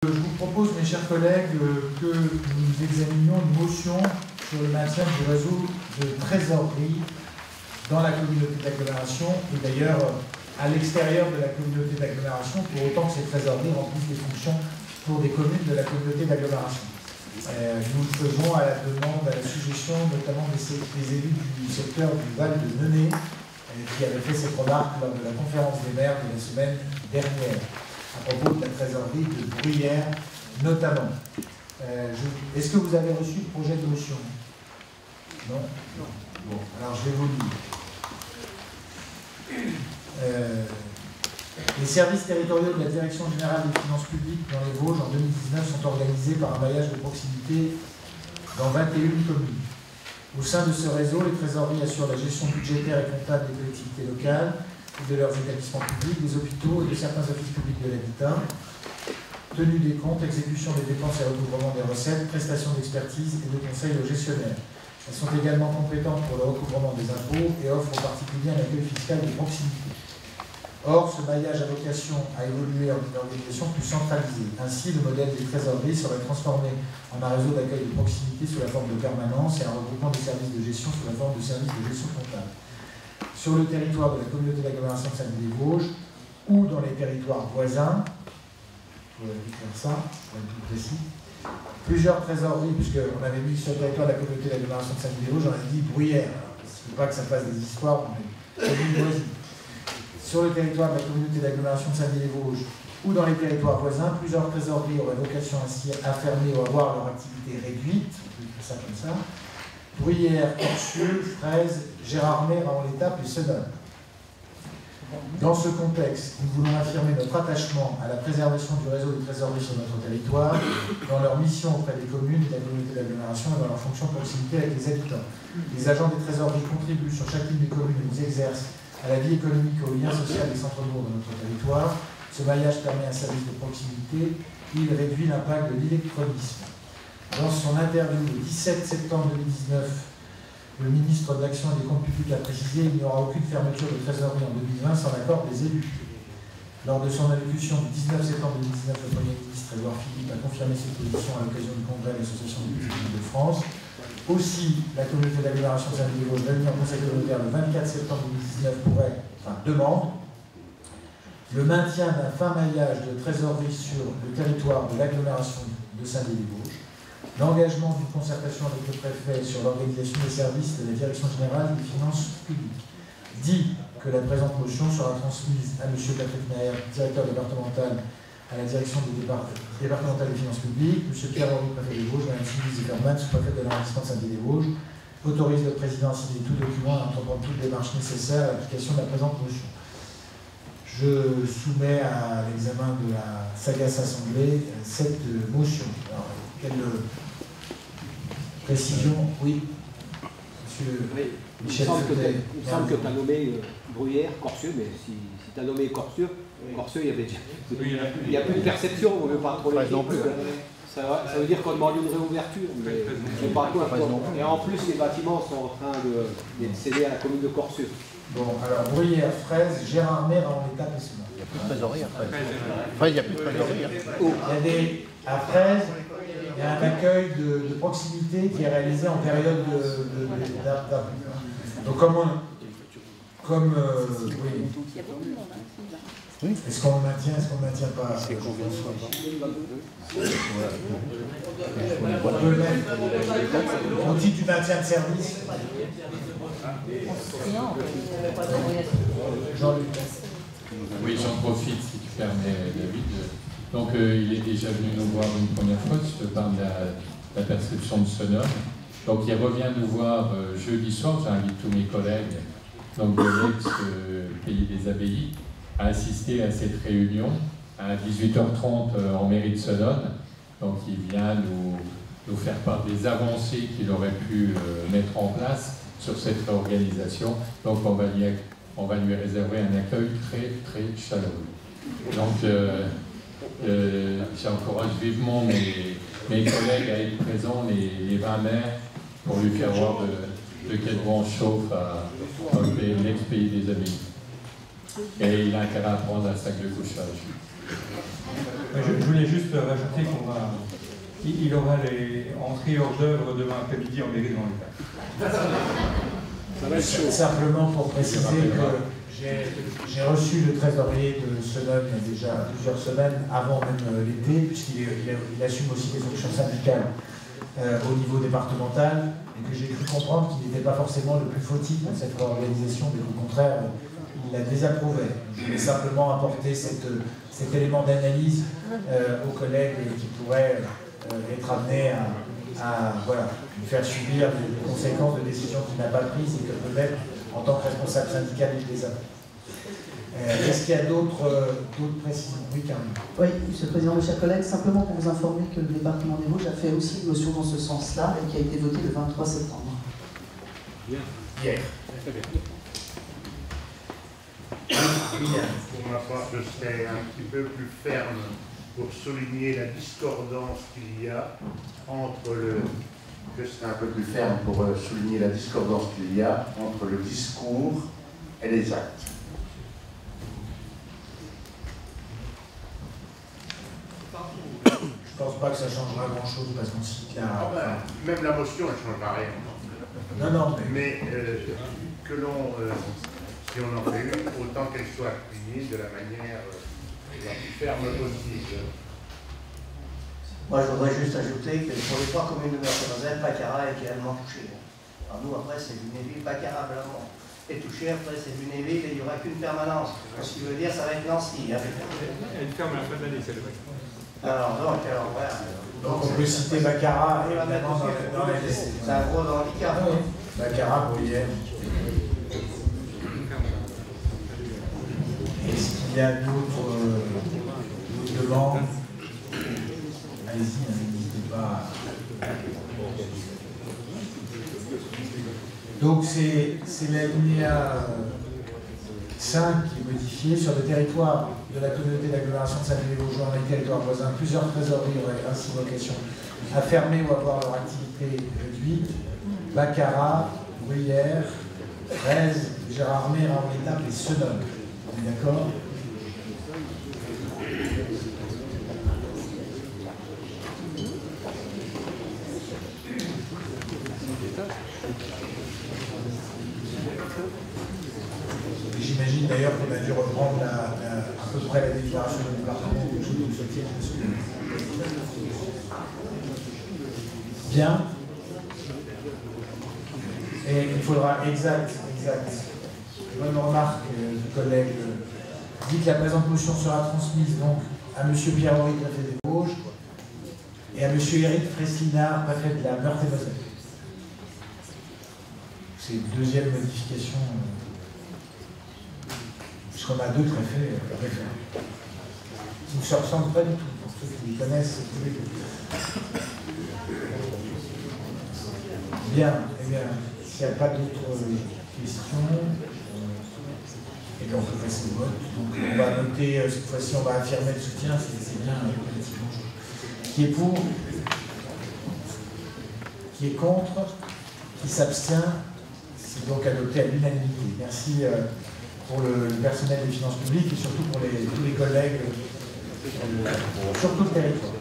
Je vous propose, mes chers collègues, que nous examinions une motion sur le maintien du réseau de trésorerie dans la communauté d'agglomération et d'ailleurs à l'extérieur de la communauté d'agglomération, pour autant que ces trésoreries remplissent des fonctions pour des communes de la communauté d'agglomération. Nous le faisons à la demande, à la suggestion notamment des élus du secteur du Val de Menez, qui avaient fait cette remarque lors de la conférence des maires de la semaine dernière, à propos de la trésorerie de Bruyères notamment. Est-ce que vous avez reçu le projet de motion? Non? Bon, alors je vais vous le lire. Les services territoriaux de la Direction générale des finances publiques dans les Vosges en 2019 sont organisés par un maillage de proximité dans 21 communes. Au sein de ce réseau, les trésoreries assurent la gestion budgétaire et comptable des collectivités locales et de leurs établissements publics, des hôpitaux et de certains offices publics de l'habitat, tenue des comptes, exécution des dépenses et recouvrement des recettes, prestation d'expertise et de conseil aux gestionnaires. Elles sont également compétentes pour le recouvrement des impôts et offrent aux particuliers un accueil fiscal de proximité. Or, ce maillage a vocation à évoluer en une organisation plus centralisée. Ainsi, le modèle des trésoreries serait transformé en un réseau d'accueil de proximité sous la forme de permanence et un regroupement des services de gestion sous la forme de services de gestion comptable. Sur le territoire de la communauté d'agglomération de Saint-Denis-des-Vosges ou dans les territoires voisins, je vais faire ça, pour être plus précis, plusieurs trésoreries, puisqu'on avait mis sur le territoire de la communauté d'agglomération de Saint-Denis-des-Vosges, on a dit Bruyères, parce qu'il ne faut pas que ça fasse des histoires, on est voisins. Sur le territoire de la communauté d'agglomération de Saint-Denis-des-Vosges ou dans les territoires voisins, plusieurs trésoreries auraient vocation ainsi à fermer ou à voir leur activité réduite, on peut dire ça comme ça. Bruyères, Corcieux, Fraise, Gérardmer, Raon-l'Étape et Sedan. Dans ce contexte, nous voulons affirmer notre attachement à la préservation du réseau des trésoreries sur notre territoire, dans leur mission auprès des communes et de la communauté d'agglomération et dans leur fonction de proximité avec les habitants. Les agents des trésoreries contribuent sur chacune des communes où ils exercent à la vie économique et au lien social des centres-bourgs de notre territoire. Ce maillage permet un service de proximité, il réduit l'impact de l'électronisme. Dans son interview le 17 septembre 2019, le ministre de l'Action et des Comptes publics a précisé qu'il n'y aura aucune fermeture de trésorerie en 2020 sans l'accord des élus. Lors de son allocution du 19 septembre 2019, le Premier ministre Édouard Philippe a confirmé cette position à l'occasion du congrès de l'Association des publics de France. Aussi, la communauté d'agglomération de Saint-Denis-des-Vosges, réunie en conseil communautaire le 24 septembre 2019, demande le maintien d'un fin maillage de trésorerie sur le territoire de l'agglomération de Saint-Denis-des-Vosges, l'engagement d'une concertation avec le préfet sur l'organisation des services de la Direction générale des finances publiques. Dit que la présente motion sera transmise à M. Patrick Naher, directeur départemental à la direction départementale des finances publiques, M. Pierre-Henri, préfet des Vosges, Mme Sylvie Zeckerman, sous-préfet de l'arrondissement de Saint-Denis-des-Vosges, autorise le président à signer tout document et à entreprendre toutes les démarches nécessaires à l'application de la présente motion. Je soumets à l'examen de la sagace assemblée cette motion. Alors, quelle précision? Oui, monsieur Michel. Il me semble que tu as nommé Bruyères, Corcieux, mais si tu as nommé Corcieux, Corcieux, il y avait déjà. Il n'y a plus de perception, on ne veut pas trop les dire. Ça veut dire qu'on demande une réouverture, mais pas quoi. Et en plus, les bâtiments sont en train d'être cédés à la commune de Corcieux. Bon, alors Bruyères, Fraise, Gérardmer, Raon-l'Étape et Sedan. Il n'y a plus de trésorerie à Fraise. Fraise, il n'y a plus de trésorerie. À Fraise, il y a un accueil de proximité qui est réalisé en période d'appui. Donc oui. Est-ce qu'on le maintient, est-ce qu'on ne le maintient pas? C'est qu'on vient on peut le mettre au titre du maintien de service. Jean-Luc. Oui, j'en profite si tu permets, David. Donc, il est déjà venu nous voir une première fois, je te parle de la perception de sonore. Donc, il revient nous voir jeudi soir, j'invite tous mes collègues donc de l'ex-Pays des Abbayes à assister à cette réunion à 18h30 en mairie de Sonone. Donc, il vient nous faire part des avancées qu'il aurait pu mettre en place sur cette réorganisation. Donc, on va lui réserver un accueil très, très chaleureux. Donc, j'encourage vivement mes collègues à être présents, les 20 maires, pour lui faire voir de quel vent chauffe dans l'ex-Pays des Abbayes. Et il a intérêt à prendre un sac de couchage. Je voulais juste rajouter qu'il aura les entrées hors d'œuvre demain après-midi en mairie de Vendée. Simplement pour préciser que j'ai reçu le trésorier de Senon il y a déjà plusieurs semaines, avant même l'été, puisqu'il assume aussi des fonctions syndicales au niveau départemental, et que j'ai cru comprendre qu'il n'était pas forcément le plus fautif dans cette réorganisation, mais au contraire, il la désapprouvait. Je voulais simplement apporter cet élément d'analyse aux collègues qui pourraient être amenés à lui faire subir des conséquences de décisions qu'il n'a pas prises et que peut-être, en tant que responsable syndical, il les a. Est-ce qu'il y a d'autres précisions? Oui, Caroline. Oui, Monsieur le Président, mes chers collègues, simplement pour vous informer que le département des Vosges a fait aussi une motion dans ce sens-là et qui a été votée le 23 septembre. Bien. Hier. Très bien. Pour ma part, je serais un petit peu plus ferme pour souligner la discordance qu'il y a entre le... Je serais un peu plus ferme pour souligner la discordance qu'il y a entre le discours et les actes. Je ne pense pas que ça changera grand-chose parce qu'on cite la... Même la motion, elle ne changera rien. Non, mais que l'on, si on en fait une, autant qu'elle soit appliquée de la manière la plus ferme possible. Moi, je voudrais juste ajouter que pour les 3 communes de Meurthe-et-Moselle, Baccarat est également touché. Alors nous, après, c'est Lunéville, Baccarat, Blamont est touché, après c'est Lunéville et il n'y aura qu'une permanence. Ce qui veut dire ça va être Nancy. Hein. Elle ferme à la fin de l'année, c'est le Baccarat. Alors, voilà. Donc on peut citer Baccarat, évidemment, dans la liste. C'est un gros handicap. Oui. Baccarat, Bruyères. Est-ce qu'il y a d'autres demandes? Allez-y, n'hésitez pas. Donc c'est l'alinéa 5 qui est modifié. Sur le territoire de la communauté d'agglomération de Saint-Denis-les-Vosges et les territoires voisins, plusieurs trésoreries auraient ainsi vocation à fermer ou à voir leur activité réduite. Baccarat, Bruyères, Rèze, Gérardmer, Raon-l'Étape et Senon. On est d'accord? J'imagine d'ailleurs qu'on a dû reprendre à peu près la déclaration du département ou quelque chose de ce type. Bien. Et il faudra, exact. Bonne remarque du collègue. Dit que la présente motion sera transmise donc à M. Pierre-Henri, préfet des Vosges, et à M. Éric Freslinard, préfet de la Meurthe-et-Moselle. C'est une deuxième modification. Puisqu'on a 2 préfets référents. Ils ne se ressemblent pas du tout, pour ceux qui les connaissent tous les deux. Bien, eh bien, s'il n'y a pas d'autres questions, et bien on peut passer au vote. Donc on va noter, cette fois-ci on va affirmer le soutien, c'est bien politiquement. Qui est pour? Qui est contre? Qui s'abstient? C'est donc adopté à l'unanimité. Merci pour le personnel des finances publiques et surtout pour tous les collègues sur tout le territoire.